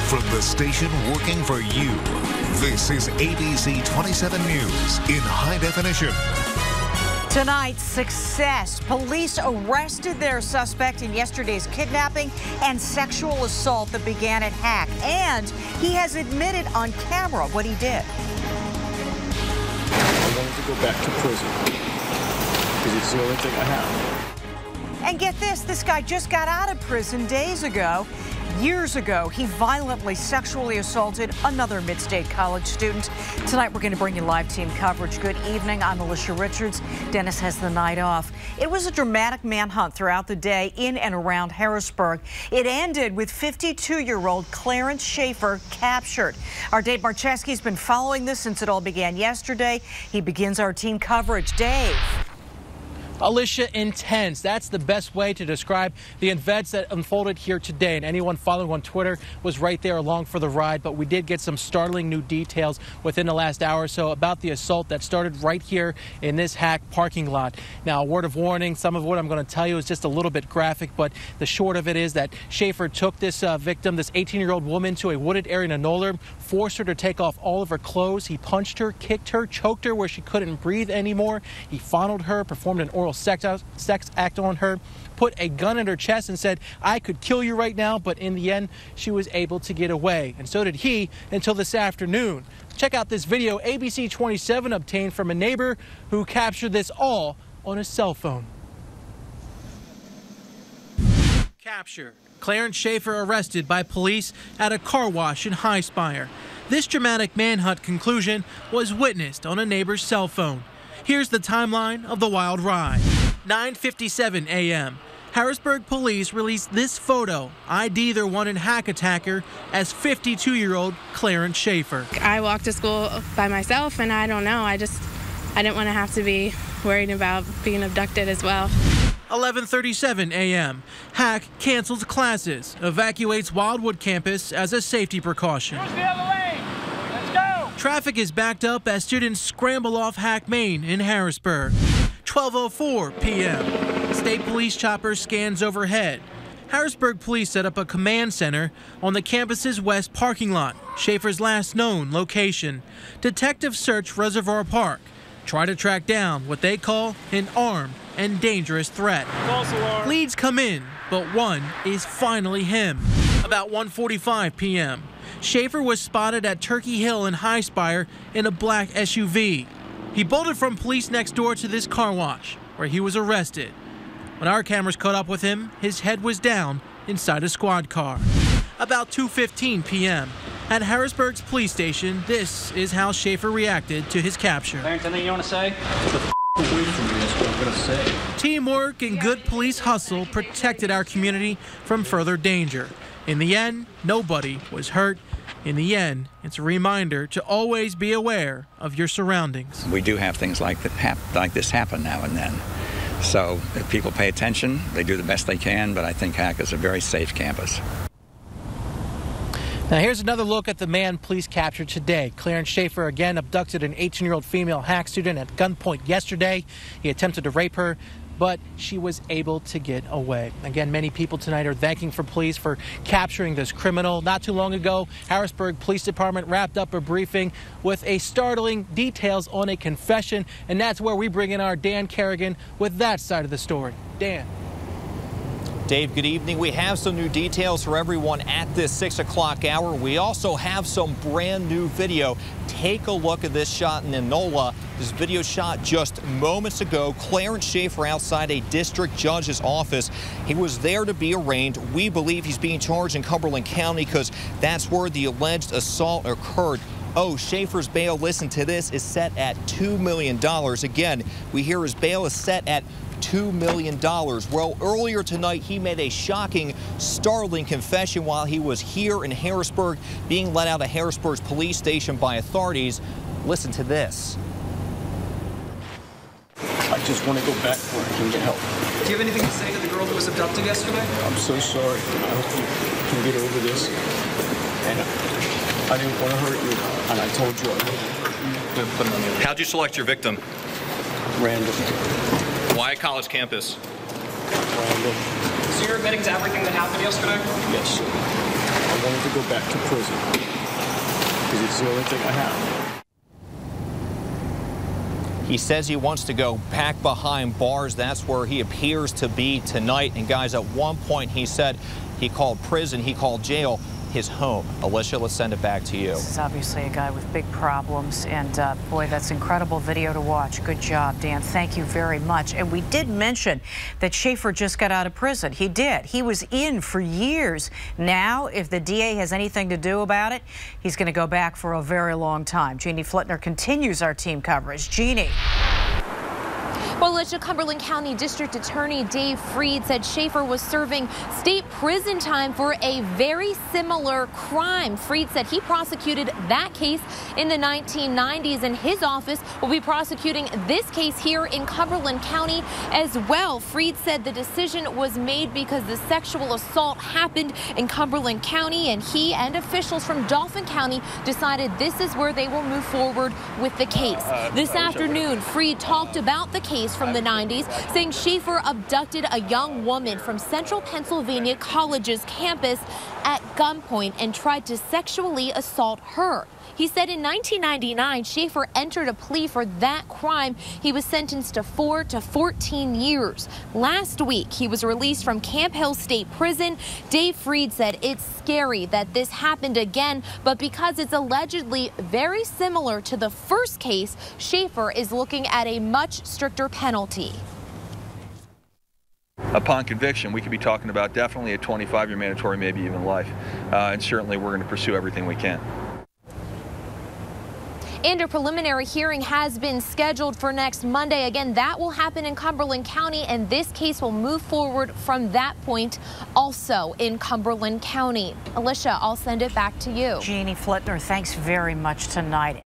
From the station working for you, this is ABC 27 News in high definition. Tonight's success. Police arrested their suspect in yesterday's kidnapping and sexual assault that began at Hack. And he has admitted on camera what he did. I wanted to go back to prison because it's the only thing I have. And get this guy just got out of prison days ago. Years ago, he violently sexually assaulted another mid-state college student. Tonight, we're going to bring you live team coverage. Good evening. I'm Alicia Richards. Dennis has the night off. It was a dramatic manhunt throughout the day in and around Harrisburg. It ended with 52-year-old Clarence Schaefer captured. Our Dave Marcheskie has been following this since it all began yesterday. He begins our team coverage. Dave. Alicia, intense. That's the best way to describe the events that unfolded here today. And anyone following on Twitter was right there along for the ride. But we did get some startling new details within the last hour or so about the assault that started right here in this Hack parking lot. Now, a word of warning, some of what I'm going to tell you is just a little bit graphic, but the short of it is that Schaefer took this victim, this 18-year-old woman, to a wooded area in Enola, forced her to take off all of her clothes. He punched her, kicked her, choked her where she couldn't breathe anymore. He fondled her, performed an oral sex act on her, put a gun in her chest and said, "I could kill you right now," but in the end, she was able to get away. And so did he until this afternoon. Check out this video ABC 27 obtained from a neighbor who captured this all on his cell phone. Captured. Clarence Schaefer arrested by police at a car wash in High Spire. This dramatic manhunt conclusion was witnessed on a neighbor's cell phone. Here's the timeline of the wild ride. 9:57 a.m. Harrisburg police released this photo, ID their one and Hack attacker as 52-year-old Clarence Schaefer. I walked to school by myself, and I don't know, I didn't want to have to be worried about being abducted as well. 11:37 a.m. Hack cancels classes, evacuates Wildwood campus as a safety precaution. Who's the other lane? Let's go! Traffic is backed up as students scramble off Hack Main in Harrisburg. 12:04 p.m. State police chopper scans overhead. Harrisburg police set up a command center on the campus's west parking lot, Schaefer's last known location. Detectives search Reservoir Park, try to track down what they call an armed and dangerous threat. False alarm. Leads come in, but one is finally him. About 1:45 p.m. Schaefer was spotted at Turkey Hill in High Spire in a black SUV. He bolted from police next door to this car wash, where he was arrested. When our cameras caught up with him, his head was down inside a squad car. About 2:15 p.m. at Harrisburg's police station, this is how Schaefer reacted to his capture. Clarence, anything you want to say? Away from me, that's what I'm going to say. Teamwork and good police hustle protected our community from further danger. In the end, nobody was hurt. In the end, it's a reminder to always be aware of your surroundings. We do have things like this happen now and then. So if people pay attention, they do the best they can, but I think Hack is a very safe campus. Now here's another look at the man police captured today. Clarence Schaefer again abducted an 18-year-old female Hack student at gunpoint yesterday. He attempted to rape her, but she was able to get away. Again, many people tonight are thanking for police for capturing this criminal. Not too long ago, Harrisburg Police Department wrapped up a briefing with a startling details on a confession, and that's where we bring in our Dan Carrigan with that side of the story. Dan. Dave, good evening. We have some new details for everyone at this 6 o'clock hour. We also have some brand new video. Take a look at this shot in Enola. This video shot just moments ago. Clarence Schaefer outside a district judge's office. He was there to be arraigned. We believe he's being charged in Cumberland County because that's where the alleged assault occurred. Oh, Schaefer's bail, listen to this, is set at $2 million. Again, we hear his bail is set at $2 million. Well, earlier tonight, he made a shocking, startling confession while he was here in Harrisburg, being let out of Harrisburg's police station by authorities. Listen to this. I just want to go back where I can get help. Do you have anything to say to the girl that was abducted yesterday? I'm so sorry. I hope you can get over this. And I didn't want to hurt you, and I told you I wouldn't. How'd you select your victim? Random. Why at college campus? Random. So you're admitting to everything that happened yesterday? Yes, sir. I wanted to go back to prison because it's the only thing I have. He says he wants to go back behind bars. That's where he appears to be tonight. And guys, at one point he said he called prison, he called jail his home. Alicia, let's send it back to you. This is obviously a guy with big problems, and boy, that's incredible video to watch. Good job, Dan. Thank you very much. And we did mention that Schaefer just got out of prison. He did. He was in for years. Now, if the DA has anything to do about it, he's going to go back for a very long time. Jeannie Flitner continues our team coverage. Jeannie. Well, Alicia, Cumberland County District Attorney Dave Freed said Schaefer was serving state prison time for a very similar crime. Freed said he prosecuted that case in the 1990s, and his office will be prosecuting this case here in Cumberland County as well. Freed said the decision was made because the sexual assault happened in Cumberland County, and he and officials from Dauphin County decided this is where they will move forward with the case. This afternoon, Freed talked about the case from the 90s, saying Schaefer abducted a young woman from Central Pennsylvania College's campus at gunpoint and tried to sexually assault her. He said in 1999, Schaefer entered a plea for that crime. He was sentenced to 4 to 14 years. Last week, he was released from Camp Hill State Prison. Dave Freed said it's scary that this happened again, but because it's allegedly very similar to the first case, Schaefer is looking at a much stricter penalty. Upon conviction, we could be talking about definitely a 25-year mandatory, maybe even life. And certainly we're going to pursue everything we can. And a preliminary hearing has been scheduled for next Monday. Again, that will happen in Cumberland County, and this case will move forward from that point also in Cumberland County. Alicia, I'll send it back to you. Jeannie Flitner, thanks very much tonight.